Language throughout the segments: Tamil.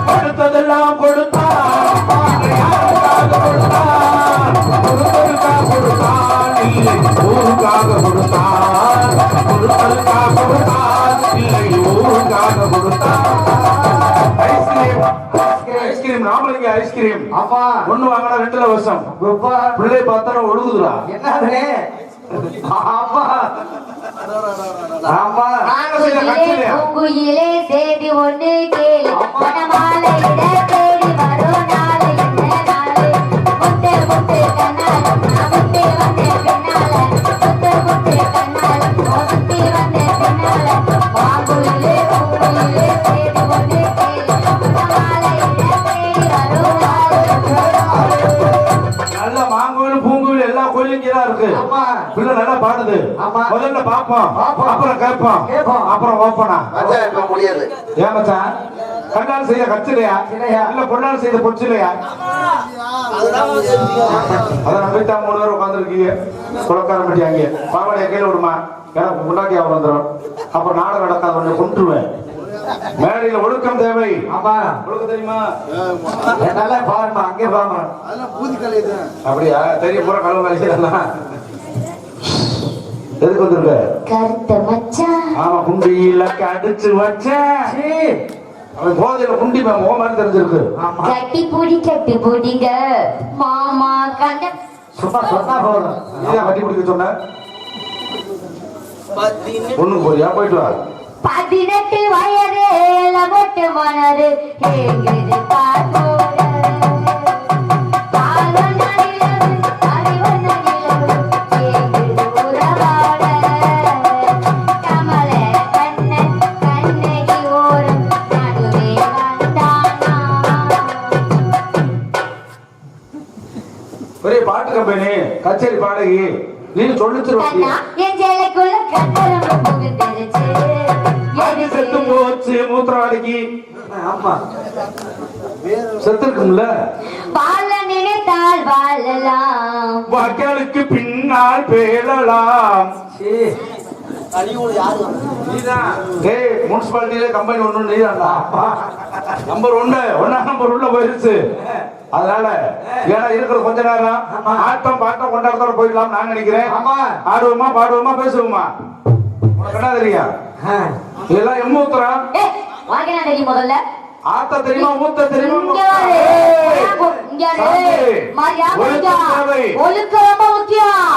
கொடுத்ததெல்லாம் கொடுத்தான் கொடுத்தான் இல்லை ஊருக்காக கொடுத்தான் கொடுத்ததுக்காக கொடுத்தான் இல்லை ஊருக்காக கொடுத்தான். ஐஸ்கிரீம் ராமலிங்க ஐஸ்கிரீம் அப்பா ஒண்ணு வாங்கினா 2 வருஷம் பிள்ளை பார்த்தா ஒழுகுதுடா என்ன பூங்குயிலே தேடி ஒண்ணு கேளு மனமாலையிட தேடி வரும் நாளை என்ன நாளு முட்டை முட்டை கண்ணால முட்டை வந்த பின்னால முட்டை முட்டை கண்ணால முட்டை வந்த பின்னால பூங்குயிலே பூங்குயிலே தேடி ஒண்ணு கேளு மனமாலையிட தேடி வரும் நாளை. நல்ல மாங்கோயில் பூங்கோயில் எல்லா கோயிலும் இங்கதான் இருக்கு. பிள்ளை நல்லா பாடுது. முதல்ல பாப்போம் அப்புறம் கேட்போம் அப்புறம் ஓப்பனா முடியாது. ஏன் மச்சான் கண்ணால் செய்த கச்சிலையா இல்ல பொண்ணால் செய்த பொச்சிலையா? அத நம்பிட்டா 3 பேர் உட்காந்துருக்கீங்க குளக்கார மாட்டியாங்க. பாவாடைய கையில விடுமா எனக்கு முன்னாடி அவர் வந்துடும். அப்புறம் நாடகம் நடக்காத உடனே கொண்டுருவேன். மேடையில் ஒழுக்கம் தேவை. ஆமா ஒழுக்கம் தெரியுமா? நல்லா பாருமா அங்கே பாருமா அப்படியா தெரியும் பூரா கழுவு கழிச்சிடலாம். எதுக்கு வந்திருக்க? கருத்த மச்சான். ஆமா குண்டியில அடிச்சு வச்சேன். அவன் போதையில குண்டி ஓ மாதிரி தெரிஞ்சிருக்கு. கட்டி பூடிங்க மாமா கண்ட சும்மா சொன்னா போதும். நீதான் கட்டி பிடிக்க சொன்ன. ஒண்ணுக்கு போறியா? போயிட்டு வா. 18 வயதேல மொட்டு மணரு எங்கிது பாட்டோட பெரிய பாட்டு கம்பெனி கச்சேரி பாடகி நீ சொல்லிச்சிருவாங்க. செத்து போச்சு மூத்திரவாடிக்கு. ஆமா செத்துருக்கும்ல. வாழ நினைத்தால் வாழலாம் வாய்க்காலுக்கு பின்னால் பேழலாம். முனிசிபாலிட்டியில கம்பெனி ஒண்ணு நீதான்டா. நம்பர் 1 நம்பர் உள்ள போயிருச்சு. அதனால ஏன்னா இருக்கிற கொஞ்ச நேரம் ஆட்டம் பாட்டம் கொண்டாடத்தோட போயிடலாம் நான் நினைக்கிறேன். ஆடுவோமா பாடுவோமா பேசுவோமா? உனக்கு என்ன தெரியும்? இதெல்லாம் எம்மூத்திரம் தெரியும். முதல்ல ஆத்த தெரியுமா ஊத்த தெரியுமா? ஒழுக்க ரொம்ப முக்கியம்.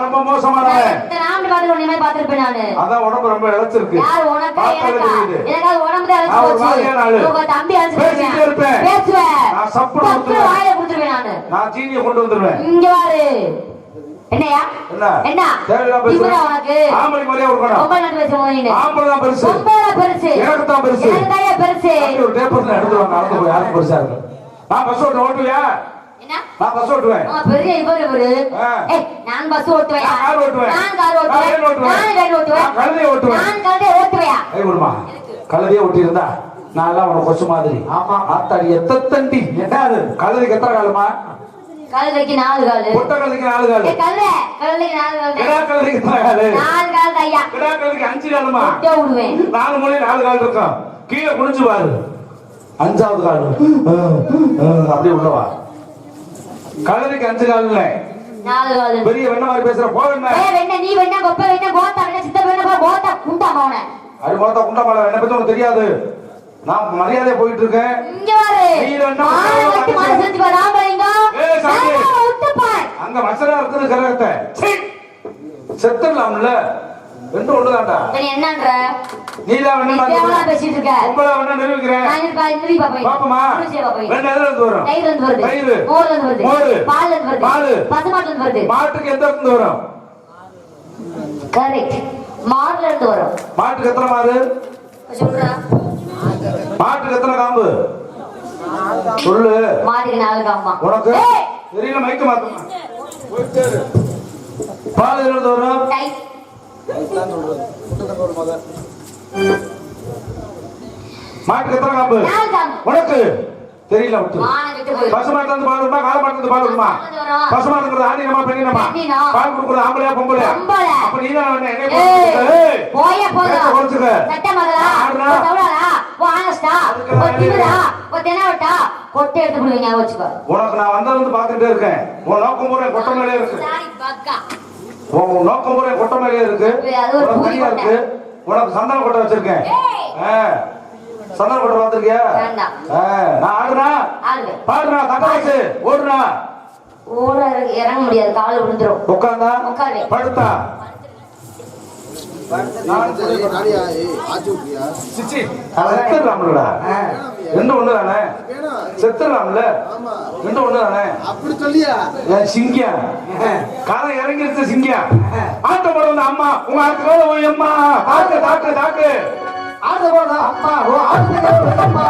ரொம்ப மோசமானவன். அதான் உடம்பு ரொம்ப இழைச்சிருக்கு. நான் சீனியை கொண்டு வந்துருவேன். என்னையா என்ன ஆம்பளை மாதிரியா இருக்கணும். ஆம்பளை தான் பெருசு. எனக்கு தான் பெருசு. ஒரு டேப்பர்ல எடுத்துருவாங்க. நடந்து போய் யாருக்கு பெருசா இருக்கு. நான் பஸ் ஓட்டுவியா? நான் பஸ் ஓட்டுவேன். பெரிய இவரு நான் பஸ் ஓட்டுவேன். கார் ஓட்டுவேன். நான் கார் ஓட்டுவேன். நான் கார் ஓட்டுவேன். கழுதை ஓட்டுவேன். நான் கழுதை ஓட்டுவேன். ஏய் குடுமா கழுதையே ஓட்டி இருந்தா நான் எல்லாம் உனக்கு கொசு மாதிரி. ஆமா ஆத்தாடி எத்தண்டி என்ன அது? கழுதைக்கு எத்தனை காலமா? கழுதைக்கு 4 கால். பொட்ட கழுதைக்கு 4 கால். கழுதைக்கு 4 கால். கிடா கழுதைக்கு எத்தனை கால்? 4 கால் ஐயா. கிடா கழுதைக்கு 5 காலுமா? விடுவேன். 4 மூலை 4 கால் இருக்கும். கீழே குனிஞ்சு பாரு 5வது கால் அப்படியே உள்ளவா. கழுதைக்கு 5 கால் இல்ல 4 கால். பெரிய வெண்ண மாதிரி பேசுற போ. வெண்ண நீ வெண்ண கொப்ப வெண்ண கோத்தா வெண்ண சித்த வெண்ண கோத்தா குண்டா மவனே. அது கோத்தா குண்டா மவனே என்ன பத்தி உனக்கு தெரியாது. நான் மரியாதையா போயிட்டு இருக்கேன். இங்க வாரு. மானவட்டி மனசு வராமங்க. ஏய் சாமி விட்டு பார். அங்க மசரா இருக்குது கரகத்தை. செத்துறலாம்ல. ரெண்டு ஒண்ணுதான்டா. நீ என்னன்ற? நீதான் வெண்ண மாதிரி பேசிட்டு இருக்க. உங்கள வெண்ண நிரூபிக்கிறேன். நான் நிரூபி பாப்பேன். பாப்பமா. வெண்ண எதுல இருந்து வரும்? தயிர்ல இருந்து வருது. தயிர். மோர்ல இருந்து வருது. மோர். பால்ல இருந்து வருது. பால். பசுமாட்டுல இருந்து வருது. மாட்டுக்கு எந்த இருந்து வரும்? கரெக்ட். மார்ல இருந்து வரும். மாட்டுக்கு எத்தனை மாறு? சொல்றா. மாட்டுக்கு எத்தனை காம்பு? சொல்லு. மாட்டுக்கு 4 காம்பா. உனக்கு தெரியல மைக்க மாத்துமா. பால் எதுல வரும்? மாட்டுக்கு எத்தனை காம்பு? 4 காம்பு. உனக்கு தெரியல விட்டு மானம் கெட்டு போயிரு. பசுமாட்டுல இருந்து பால் வருமா கால மாட்டுல இருந்து பால் வருமா பசுமாட்டுங்கிறது ஆணினமா பெண்ணினமா பால் கொடுக்குறது ஆம்பளையா பொம்பளையா பொம்பளை. அப்ப நீதான் என்ன என்னைய ஏய், போயே போதும். குறைச்சுக்க சட்டை மகளா, ஆடுறா. ஒரு தவளா, ஒரு ஆனஸ்டா, ஒரு திமிரா, ஒரு தெனாவட்டா, கொட்டை எடுத்து கொடுங்க ஞாபகம் வச்சுக்கோ. உனக்கு நான் வந்ததுல இருந்து பாத்துட்டே இருக்கேன் உன் நோக்கம் பூரா கொட்டை மேலே இருக்கு சாரி பக்கா. உன் நோக்கம் பூரா கொட்டை மேலே இருக்கு அது ஒரு உனக்கு புலி தனியா கொட்டை. இருக்கு உனக்கு சந்தன கொட்டை வச்சிருக்கேன் ஏய். சந்தன கொட்டை பார்த்திருக்கியா வேண்டாம். நான் ஆடுனா ஆடுவே. பாடுனா கட்ட வச்சு ஓடுனா ஓட இறங்க முடியாது, கால் விழுந்துரும். உட்காந்தா உட்காரு. படுத்தா செத்துடலாம்ல ரெண்டு ஒண்ணு தானே செத்துடலாம்ல ரெண்டு ஒண்ணு தானே அப்படி சொல்லியா ஏன் சிங்கம் காலை இறங்கிருச்சு சிங்கம் ஆட்டம் போட வந்த அம்மா உங்க அடுத்த வேலை போய் அம்மா தாக்கு தாக்கு தாக்கு ஆட்ட போட அம்மா ஓ அம்மா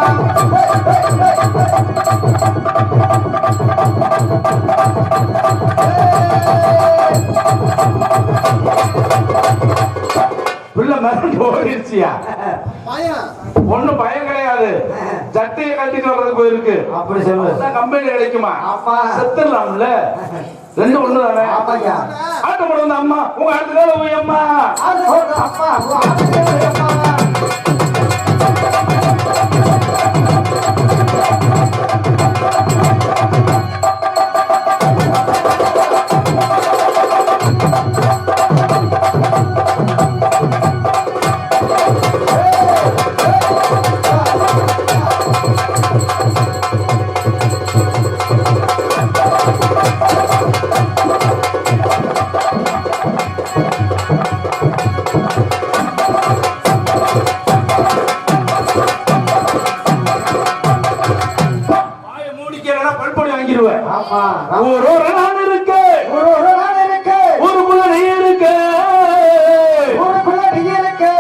பிள்ளை மறந்து ஓடிடுச்சியா பையன் ஒண்ணும் பயம் கிடையாது சட்டையை கட்டிட்டு வர்றதுக்கு போயிருக்கு அப்படி சொல்லு. கம்பெனி கிடைக்குமா ஆமா. செத்துடலாம்ல ரெண்டு ஒண்ணு தானே ஆமாய்யா. ஆட்டம் போட வந்த அம்மா உங்க அடுத்த வேலை போய் அம்மா அது போடு அம்மா, ஓ ஆட்டுக்கு அம்மா. வாயை மூடிக்கிறேன்னா பல்பொடி வாங்கிடுவேன் ஆமா. ஒரு நாள் இருக்கு ஒரு நாள் இருக்கு. ஒரு குழந்தை இருக்கு ஊருக்குள்ள நீ இருக்கு.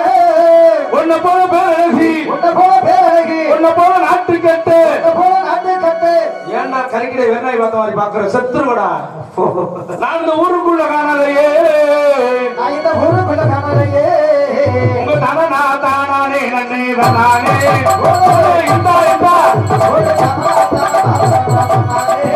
உன்னை போல பேரழகி உன்னை போல பேரழகி. உன்னை போல நாட்டு கட்டு உன்னை போல நாட்டு கட்டு. ஏன்னா கறிக்கடை வெண்ணாய் பார்த்த மாதிரி பாக்குற செத்துருவடா நான் இந்த ஊருக்குள்ள காணலையே நான் இந்த ஊருக்குள்ள காணலையே. உங்க தானா தானானே நன்னே தானே இந்தா இந்தா ஒரு சமாதானமானே.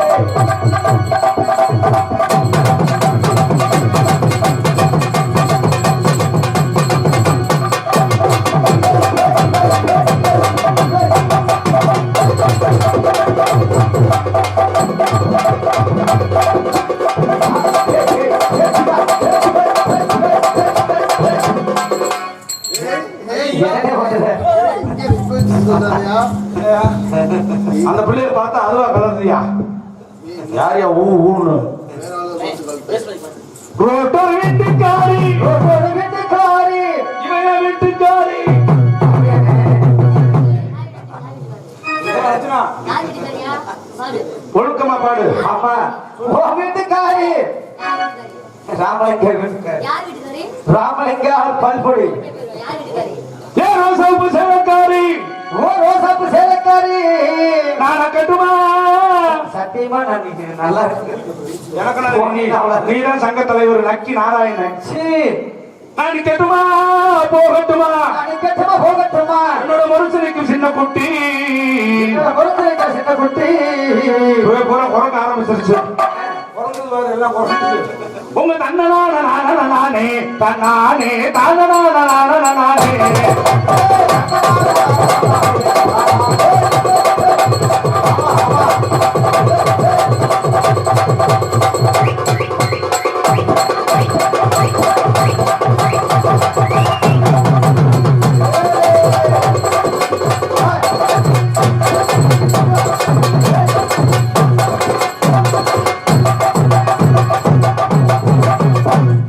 என்னடா பண்றது? இங்க ரிப்போர்ட் சொன்னாரியா அந்த பிள்ளைய பார்த்தா அதுவா கலர்றியா யாரையா ஊ ஊன்னு வேற ஆளு ரோட்டர் வீட்டுக்காரி ஒரு வீட்டுக்காரி. இவன் வீட்டுக்காரி யார் வீட்டுக்காரியா? பாரு. ஒழுக்கமா பாடு ஆமா. ஓ வீட்டுக்காரி. ராமலிங்க வீட்டுக்காரி. யார் வீட்டுக்காரி? ராமலிங்க பல்பொடி. யார் வீட்டுக்காரி? ஏ ரோசாப்பு சேவக்காரி ஓ ரோசாப்பு சேலக்காரி. நான கட்டுமா சத்தியமா நான் நீங்க நல்லா இருக்கு. எனக்கு நீதான் சங்க தலைவர் நக்கி நாராயணன் சீ. நான் கட்டுமா போகட்டுமா நான் கட்டமா போகட்டுமா? என்னோட மனுஷனுக்கு சின்ன குட்டி என்னோட பொறுத்திருக்க சின்ன குட்டி. பூரா குறைக்க ஆரம்பிச்சிருச்சு குறைஞ்சது வேற எல்லாம் குறைஞ்சிச்சு உங்க தன்னனான நானே தன்னானே தானனான நானே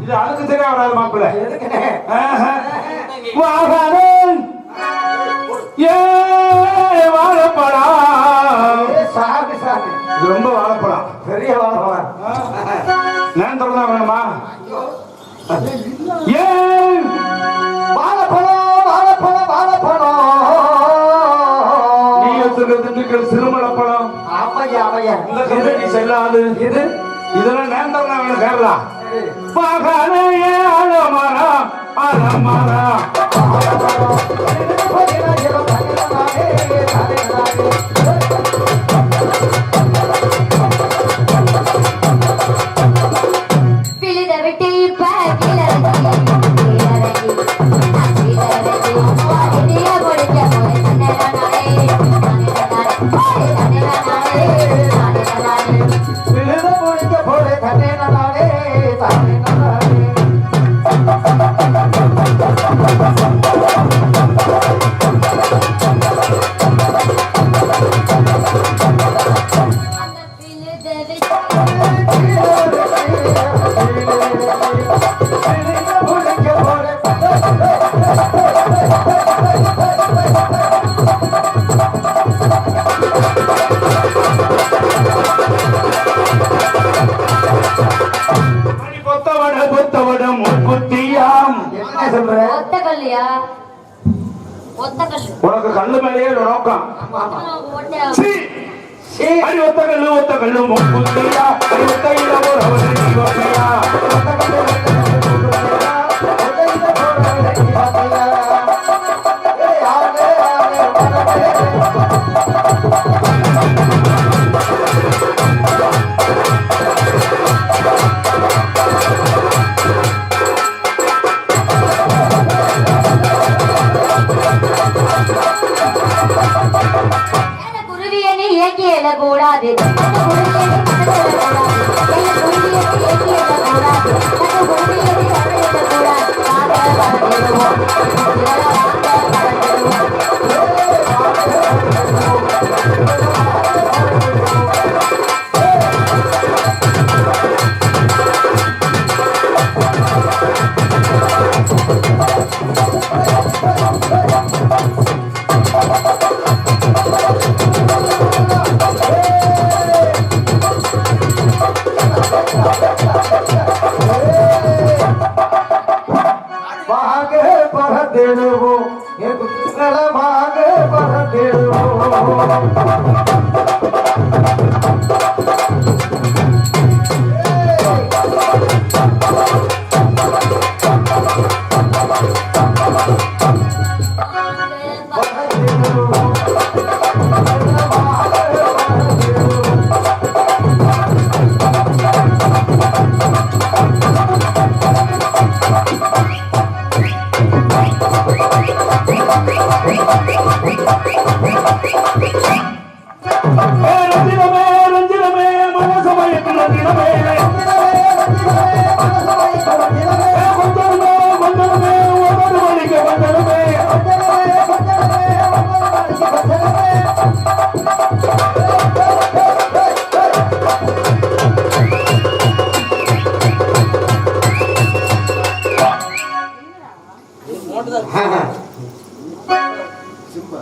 இது அதுக்கு சரியா வராது மாப்பிள்ள எதுக்குண்ணே? வாகனம் ஏ வாழப்பழம் ஏ சாமி சாமி. இது ரொம்ப வாழப்பழம் பெரிய வாழ்வா. நேரம் தான் வேணுமா ஏன் வாழைப்பழம் வாழைப்பழம் வாழைப்பழம். நீ வச்சிருக்க திண்டுக்கல் சிறுமலப்பழம் ஆமையா ஆமையா. இந்த கம்பெனி செல்லாது இது இதெல்லாம் நேரம் தான் வேணும் கேரளா வாகனம் ஏ ஆழமரம் ஆலமரா விழுத விட்டு இப்ப கிளறங்கி கொடுக்க போய் விழுத முடிக்க போலே தன்னே நானே தானே நானே பொத்தவட முக்குத்தியாம் என்ன சொல்ற ஒத்த கல்லையா ஒத்த கல்லு உனக்கு கல்லு மேலேயே நோக்கம் ஒட்டையா சீ. அடி ஒத்த கல்லு முக்குத்தியா அடி ஒத்த இளவோ ரவணியா குருவியனை இயக்கி எழக்கூடாது ரஞ்சிதமே மனசமயத்தில் ரஞ்சிதமே வந்தனமே ஒவ்வொரு மணிக்கு வந்தனமே சிம்பா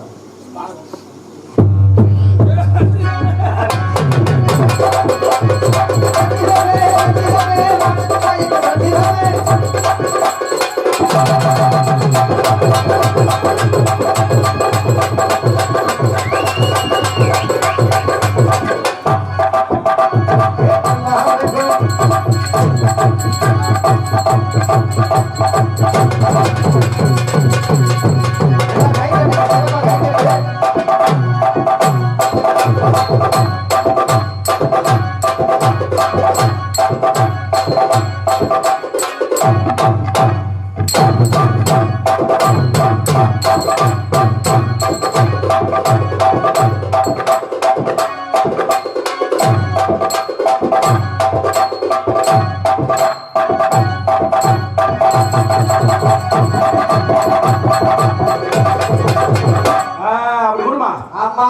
அப்படி கொடுமா ஆமா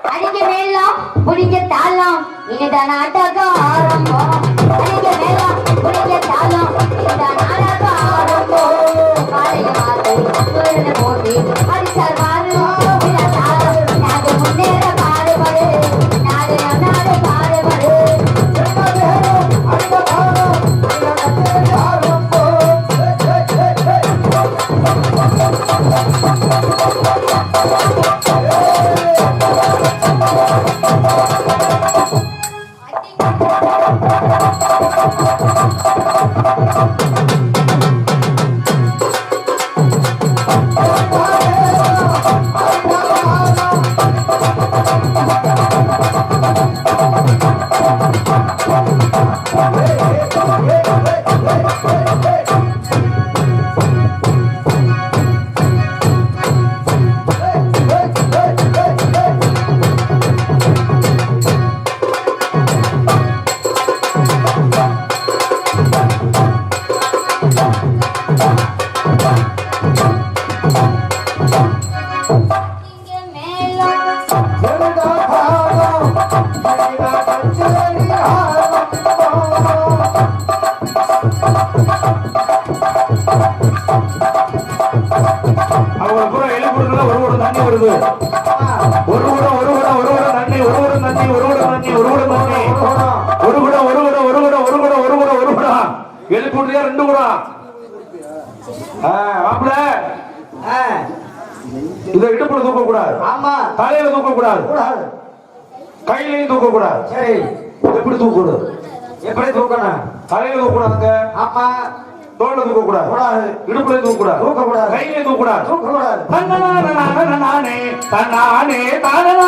அடிக்க மேலாம் புடிக்க தாளம் இனிதான் நாட்டகம் ஆரம்பம் அடிக்க மேலாம் புடிக்க தாளம் இனிதான் நாடகம் ஆரம்பம் காலைய மாத்து சூரியனை போட்டு அடிச்சார் மாறு நாடு முன்னேற பாடுபடு நாடு நாடு பாடுபடு ஆ இங்க மேலும் அவங்க பூரா எழுப்புறதுல ஒரு குடம் தண்ணி வருது. ஒரு குடம் தண்ணி, ஒரு குடம் தண்ணி, ஒரு குடம் தண்ணி, ஒரு குடம் தண்ணி, ஒரு குடம் எழுப்பி விட்டுறியா? 2 குடம். மாப்பிள்ள இதை இடுப்புல தூக்க கூடாது, ஆமா தலையில தூக்க கூடாது, கூடாது. கையிலையும் தூக்க கூடாது. சரி, எப்படி தூக்கணும்? எப்படி தூக்கணும்? தலையில தூக்க கூடாதுங்க, ஆமா தோல்ல தூக்க கூடாது, கூடாது. இடுப்புல தூக்க கூடாது, தூக்கக்கூடாது. கையிலே தூக்க கூடாது. தூக்கக்கூடாது. தன்னானே தன்னானே தானே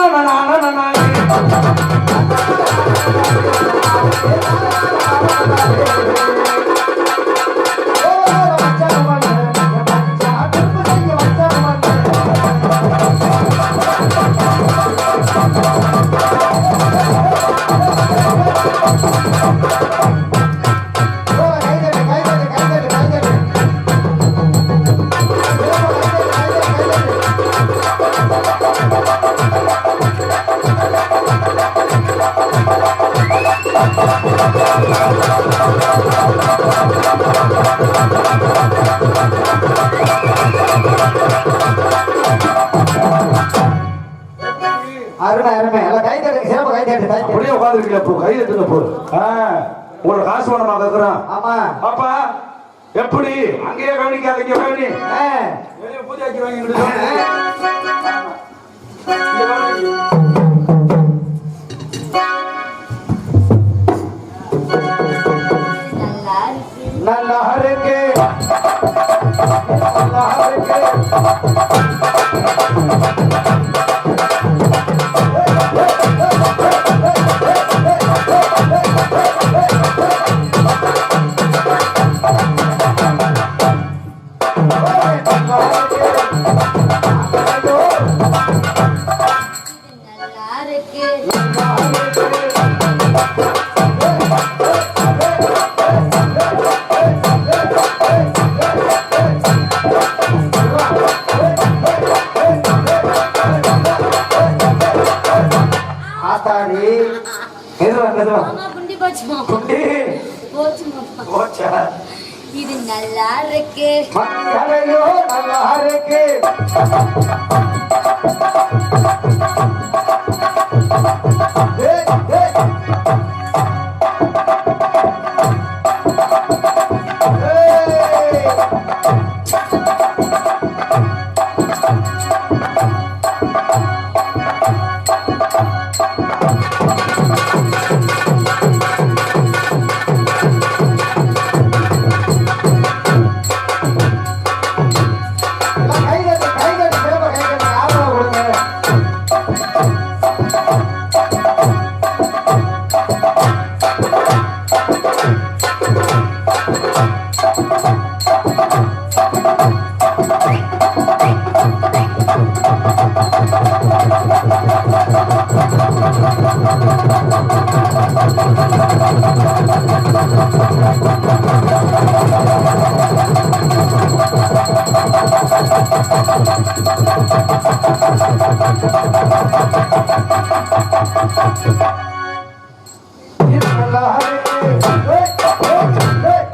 அருமை அருமை. எல்லாம் கை தட்டு, சிறப்பு கை தட்டு, கை தட்டு. அப்படியே உட்காந்துருக்கீங்க. போ கை தட்டுங்க போ. உங்களுக்கு காசு வேணுமா கேட்கிறோம். ஆமா அப்பா எப்படி அங்கேயே கவனிக்காதீங்க, கவனி. வெளியே பூஜைக்கு வாங்கிட்டு நல்லா இருக்கு. நல்லா இருக்கு, நல்லா இருக்கு. நல்லா இருக்கு. ஆத்தாடி மெதுவா மெதுவா. மாமா குண்டி போச்சுமா. குட்டி போச்சுமா. போச்சா? இது நல்லா இருக்கு. மக்களையோ நல்லா இருக்கு. ஏய், ஏய். ஏய். கை தட்டு, கை தட்டு, சிறப்பு கை தட்டு. ஆதரவு கொடுங்க. இது நல்லா இருக்கு. ஏய், ஏய், ஏய்.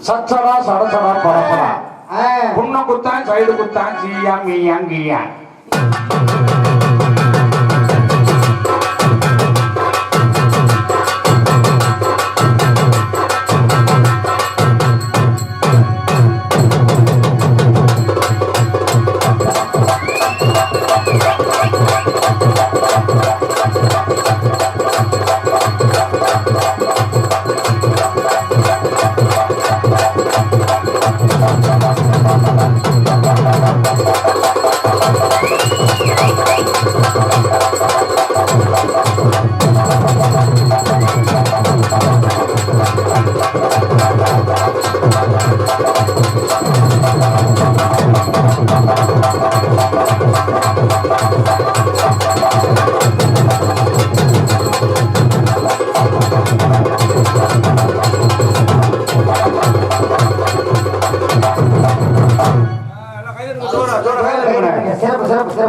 சச்சடா சடச்சடா பரப்படா புண்ண குத்தான் சைடு குத்தான் சீயா மீயாங்கியா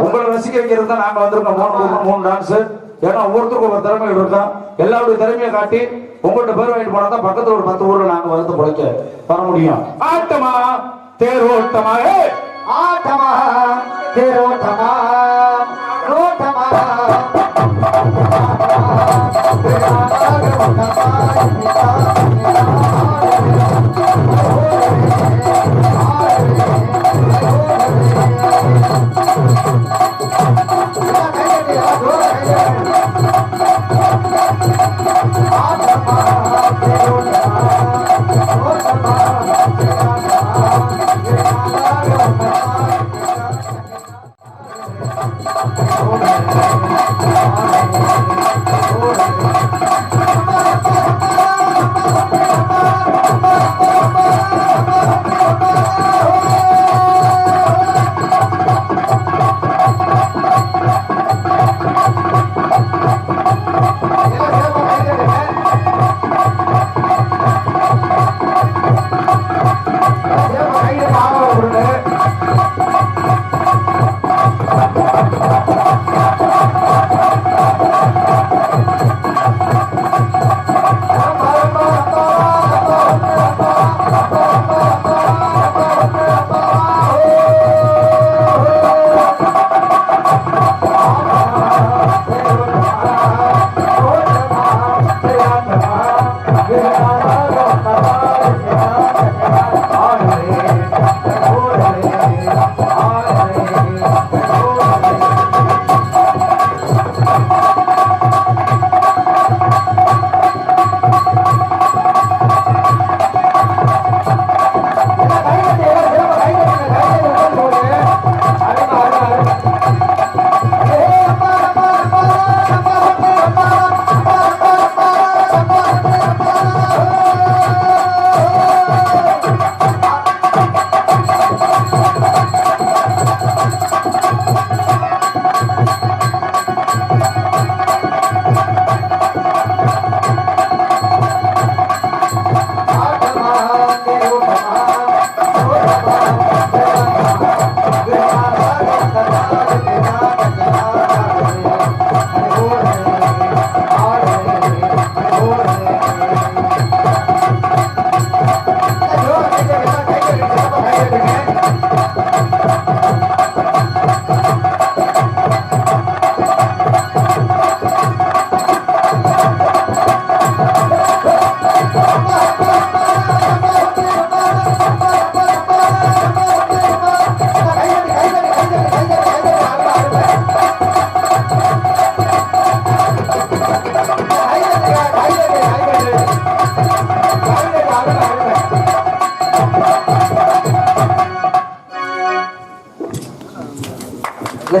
உங்களை ரசிக்க வைக்கிறது தான் நாங்க வந்திருக்கோம். மூணு டான்ஸ். ஏன்னா ஒவ்வொருத்தருக்கும் ஒரு திறமை இருக்கும். எல்லாருடைய திறமையை காட்டி உங்கள்ட்ட பேர் வாங்கிட்டு போனா தான் பக்கத்துல ஒரு 10 ஊர்ல நாங்க வந்து பிழைக்க வர முடியும். ஆட்டமா தேரோட்டமா ஆட்டமா தேரோட்டமா ரோட்டமா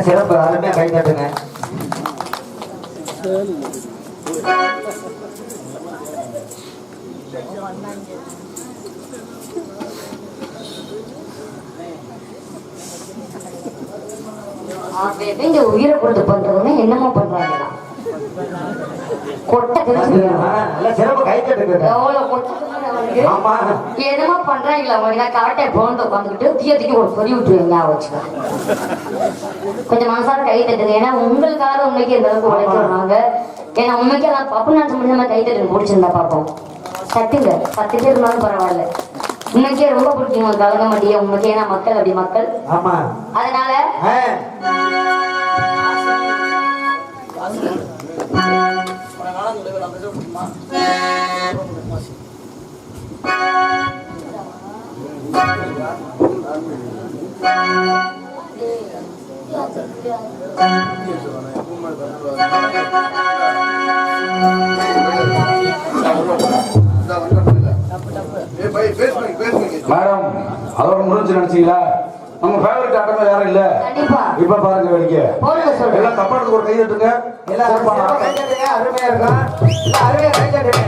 சிறப்பு அருமையா கை தட்டுங்க. இந்த உயிரை கொடுத்து பண்றதுன்னா என்னமோ பண்றாங்க. கொட்டை தெரிஞ்சு சிறப்பு கை தட்டுங்க. எவ்வளவு கொட்டை இருக்கு ஆமா. என்னமோ பண்றாங்களா உங்களுக்கு கரெக்டா போன் உட்காந்துக்கிட்டு தீயத்துக்கு ஒரு பொறி விட்டுருவீங்க வச்சுக்க கொஞ்சம் மனசார கை தட்டுங்க ஏன்னா உங்களுக்காக உண்மைக்கு இந்த அளவுக்கு உழைக்கிறாங்க ஏன்னா உண்மைக்கு நான் பப்பு நினைச்ச முடியாம கை தட்டு பிடிச்சிருந்தா பார்ப்போம் தட்டுங்க 10 பேர் இருந்தாலும் பரவாயில்ல உண்மைக்கே ரொம்ப பிடிக்கும் உங்களுக்கு கலங்க மாட்டீங்க உண்மைக்கே ஏன்னா மக்கள் அப்படி மக்கள் ஆமா. அதனால மேடம் அதோட முடிஞ்சு நினைச்சீங்களா நம்ம ஃபேவரட் ஆட்டமே வேற இல்ல கண்டிப்பா இப்ப பாருங்க வேடிக்கை போடுங்க சொல்றேன் எல்லாம் தப்பாடுறதுக்கு ஒரு கை தட்டுங்க எல்லாரும் கை தட்டுங்க. அருமையா இருக்கும். அருமையா கை தட்டுங்க.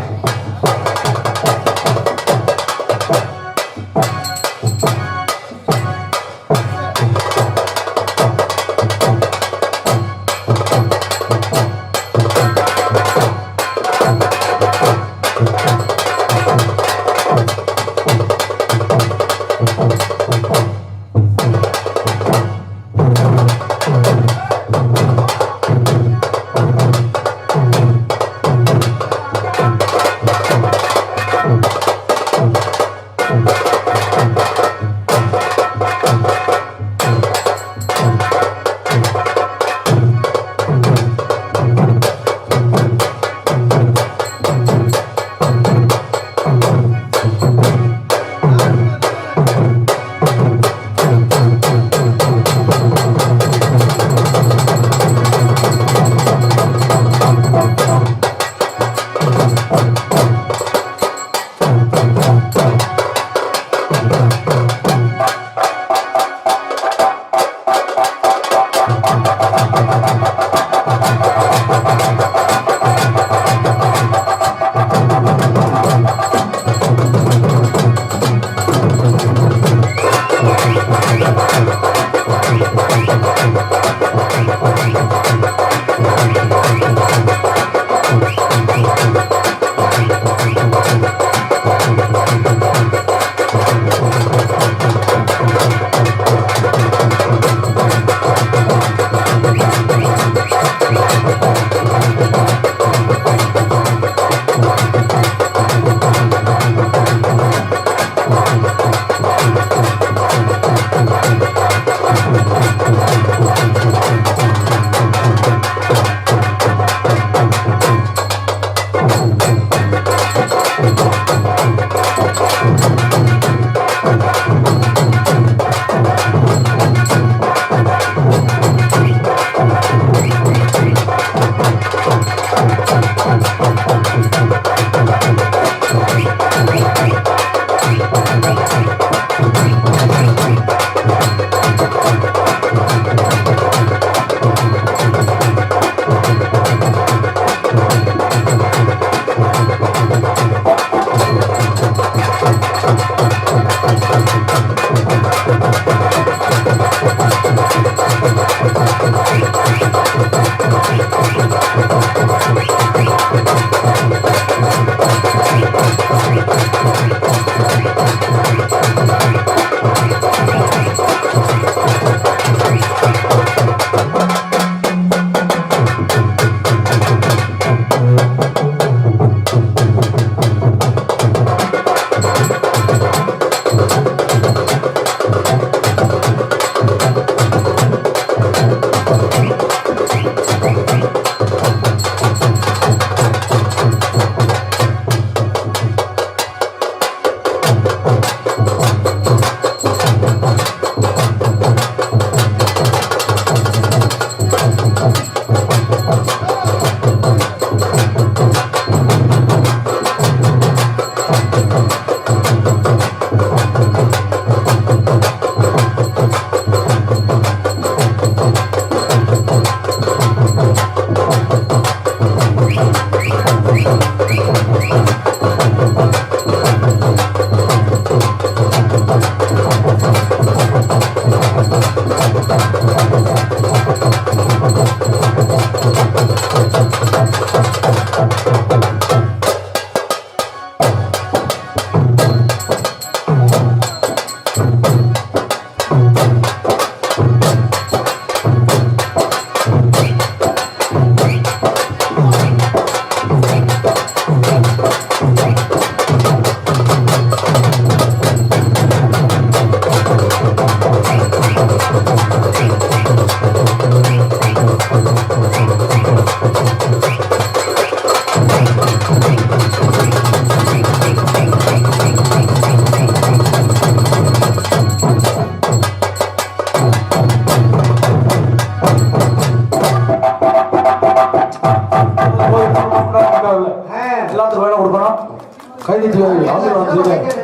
கைதிட்டு ஆசீர்வாதம் செய்த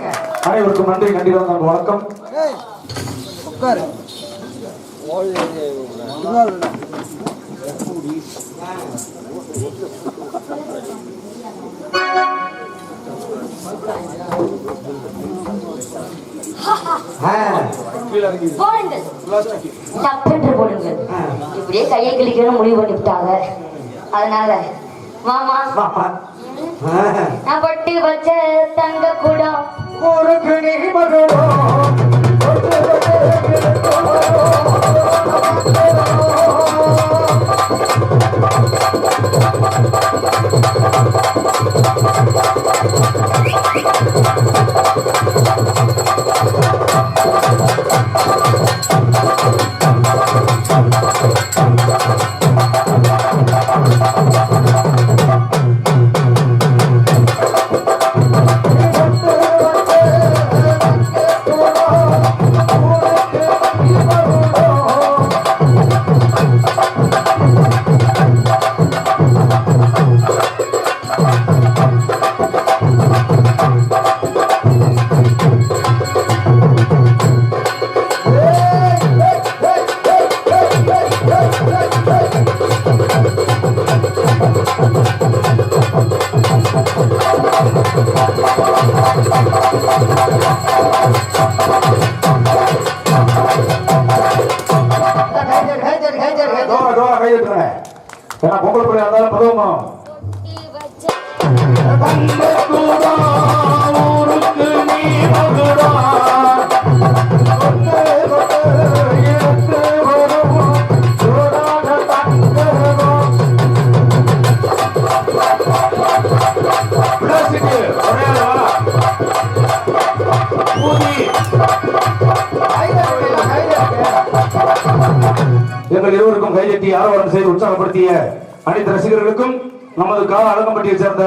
அனைவருக்கும் நன்றி. கண்டிப்பாக வணக்கம். உட்காரு. போடுங்கள், டப்பென்று போடுங்கள். இப்படியே கையை கிளிக்கணும் முடிவு பண்ணி விட்டாங்க. அதனால மாமா நான் பட்டு வச்ச தங்க கூடம் ஒரு கிணி மகளோ பொங்கல் பிள்ளை இருந்தாலும் பருவம் ஊருக்கு நீ மகுடா எங்கள் இருவருக்கும் கையெட்டி ஆரவாரம் செய்து உற்சாகப்படுத்திய அனைத்து ரசிகர்களுக்கும் நமது கால அழகம்பட்டியை சேர்ந்த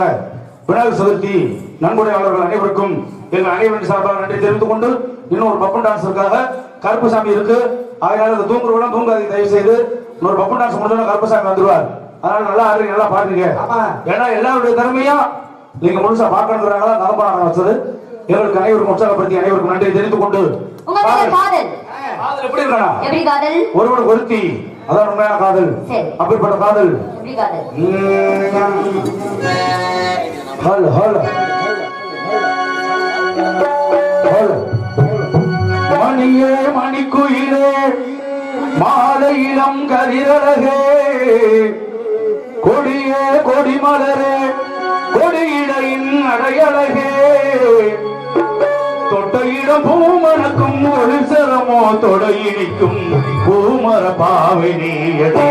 விநாயகர் சதுர்த்தி நன்கொடையாளர்கள் அனைவருக்கும் எங்கள் அனைவரின் சார்பாக நன்றி தெரிவித்துக் கொண்டு இன்னொரு பப்பன் டான்ஸுக்காக கருப்புசாமி இருக்கு. அதனால இந்த தூங்குறவங்க தூங்காதீங்க தயவு செய்து. இன்னொரு பப்பன் டான்ஸ் முடிஞ்சோன்னா கருப்புசாமி வந்துருவார். அதனால நல்லா ஆடுறீங்க, நல்லா பாடுறீங்க. ஏன்னா எல்லாருடைய திறமையும் நீங்க முழுசா பார்க்கணுங்கிறாங்க நலம்பரம் வச்சது. எங்களுக்கு அனைவருக்கும் உற்சாகப்படுத்தி அனைவருக்கும் நன்றி தெரிவித்துக் கொண்டு எப்படி இருக்கா ஒருவன் ஒருத்தி அதான் உண்மையான காதல். அப்படிப்பட்ட காதல் மணியே மணிக்குயிலே மாலை இளம் கதிரழகே கொடியே கொடிமலரே கொடியிடையின் அடையழகே தொட்டையிடம் பூமணக்கும் ஒரு சிரமோ தொடையினிக்கும் பூமர பாவை நீயதே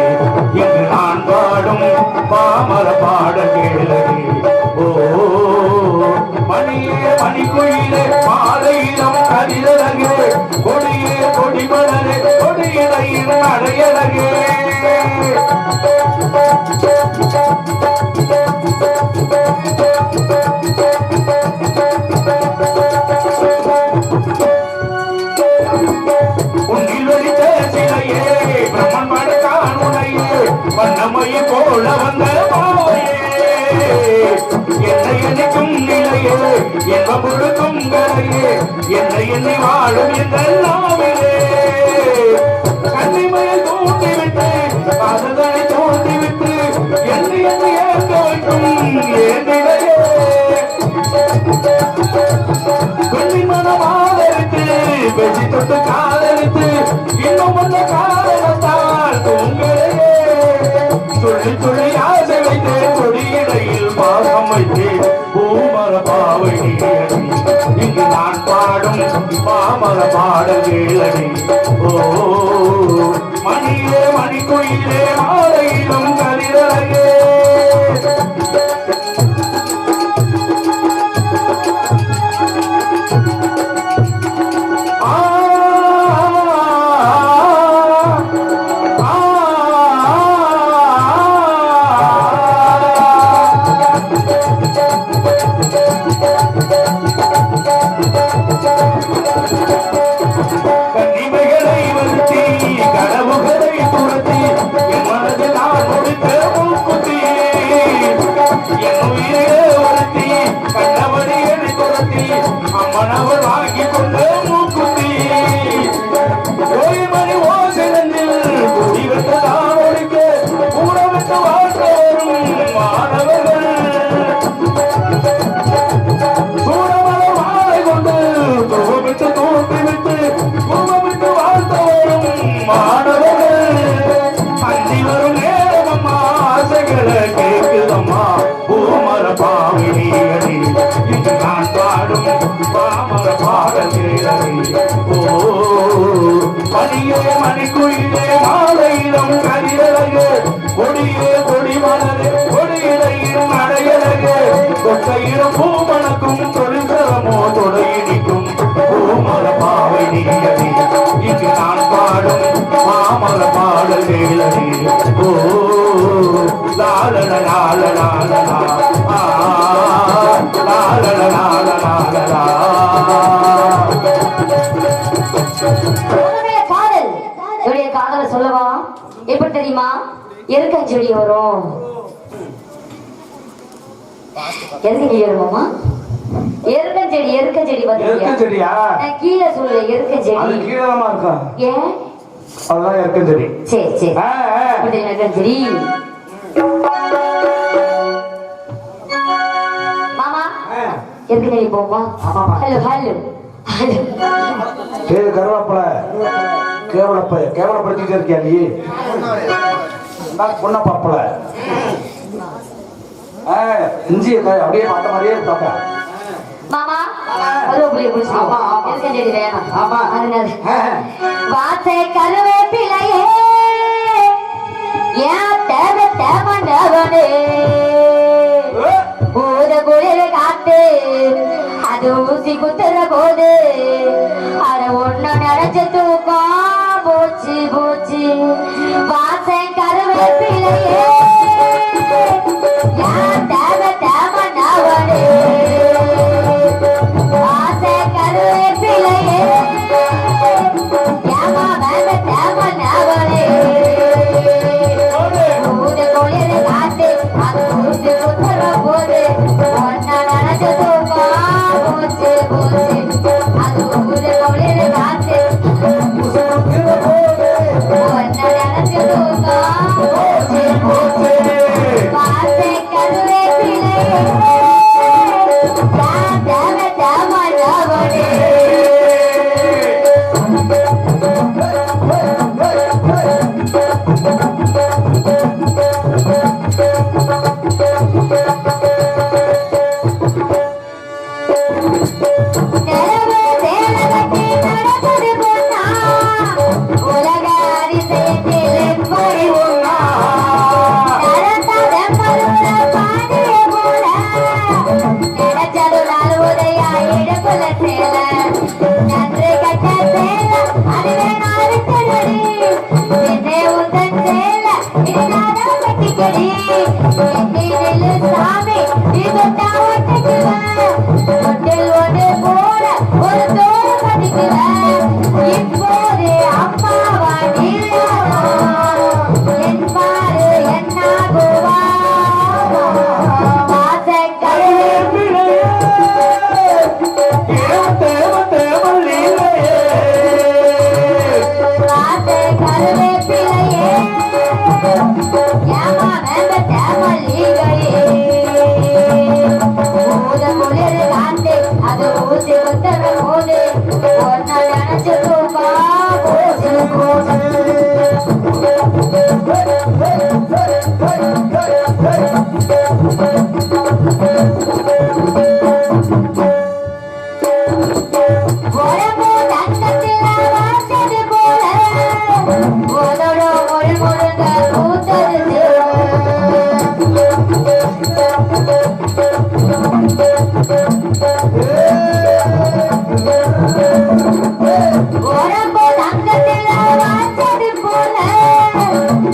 இன்று நான் பாடும் பாமர பாட கேளே. ஓ மணியே மணிக்குயிலே மாலையிடம் கதிரழகே கொடியே கொடிமலரே கொடியிடையின் அடையழகே வண்ணமையை போல வந்த என்னை என்னைக்கும் நிலையே என்ன முழுக்கும் கரையே என்னை என்னை வாழும் என்றெல்லாமே கண்ணிமையை தூண்டிவிட்டு காதலை தூண்டிவிட்டு என்னை என்னை ஏற்க வைக்கும் என் நிலையே பெண்ணின் மனம் ஆதரித்து பேசி தொட்டு காதலித்து இன்னும் வந்த காரணத்தால் தூங்கலையே துளி துளி ஆசை வைத்து கொடியிடையில் பாகம் வைத்து பூமர பாவை இங்கு நான் பாடும் பாமர பாடல் கேளடி. ஓ மணியே மணிக்குயிலே மாலையிலும் கதிரழகே கனிமைகளை வருத்தி கடவுள் குயிலே மாலையிடம் கரியழகு கொடியே கொடி மலரே கொடியிலையும் அடையழகு கொட்டையிலும் பூமணக்கும் தொழிற்கரமோ தொடையிடிக்கும் பூமல பாவை நீயடி இங்கு நான் பாடும் மாமல பாடல் வேலடி ஓ லாலல லால லாலலா லாலல லால லாலலா. உன்னுடைய காதல் என்னுடைய காதலை சொல்லவா? எப்படி தெரியுமா? எருக்கஞ்செடி வரும். எருக்கஞ்செடி வருமாமா? எருக்கஞ்செடி எருக்கஞ்செடி எருக்கஞ்செடியா? நான் கீழே சொல்றேன் அது எருக்கஞ்செடி. கீழமா இருக்கா? ஏன்? அதுதான் எருக்கஞ்செடி. சரி சரி எருக்கஞ்செடி. மாமா எருக்கஞ்செடி போமா? ஹலோ ஹலோ பேரு கருவாப்பல கேவலப்படுத்திட்டு இருக்கியா நீ? பொண்ண பாப்பல இஞ்சி அப்படியே பார்த்த மாதிரியே இருக்காங்க. மாமா கருவேப்பிலையை குடிச்சு எருக்கஞ்செடி வேணும். அதனால வாசை கருவேப்பிலையே ஏன் தேவை தேவனே ஊத குளிர காத்து அது ஊசி குத்துற போது அட ஒண்ணு நினைச்ச தூக்கம் போச்சு போச்சு. வாசை கருவேப்பிலையே ஏன் தேவை தேவனே வாசை கருவேப்பிலையே ஏமா வேத தேவனே ஊத குளிர காத்து அது ஊசி குத்துற போது ஒன்ன நினைச்ச தூக்கம் போச்சு போச்சு. அது ஊத குளிர காத்து ஒன்ன நினைச்ச தூக்கம் போச்சு போச்சு. வாசை கருவேப்பிலையே தேவ தேவனே இப்போது அம்மாவா என் பாரு என்னாகுவா வாசை கருவேப்பிலையே வாசை கருவேப்பிலையே ஏமா வேம்ப தேமல்லிகையே ஊத குளிர் காத்து அது ஊசி குத்துற போது ஒன்ன நினைச்சு தூக்கா போச்சு போச்சு. உடம்பு தங்கத்தில வாசது போல உதட மொழி முழுங்க கூத்தது உடம்பு தங்கத்தில வாசது போல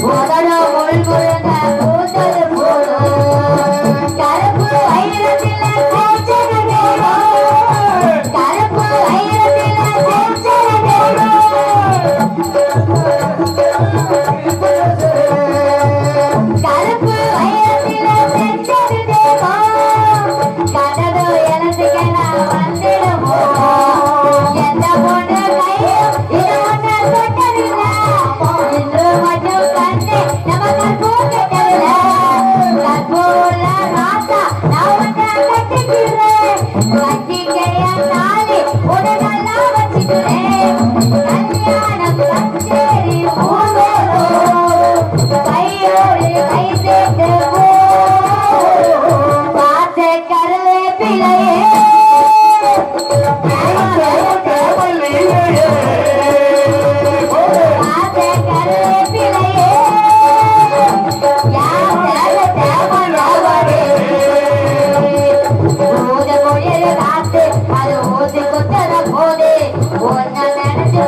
உதட மொழி முழுங்க கூத்தது போல கருப்பு வைரத்தில கோச்சது கருப்பு வைரத்தில கோச்சது கருப்பு வைரத்தில செஞ்சது தேவோ கனதோ எனத்துக்கென வந்திடுமோ எந்த பொண்ணு கையும் இது ஒண்ணு தொட்டதில்லை இன்று மட்டும் கண்டு நம்ம கற்பூ கட்டவில்ல கற்பூல ராசா நான் ஒன்ன கட்டிக்கிறேன் கட்டிக்கைய தாலி உன நல்லா வச்சுக்கிறேன் கல்யாணம் கச்சேரி ஊர்வலம் போதே ஒன்ன நினைச்சு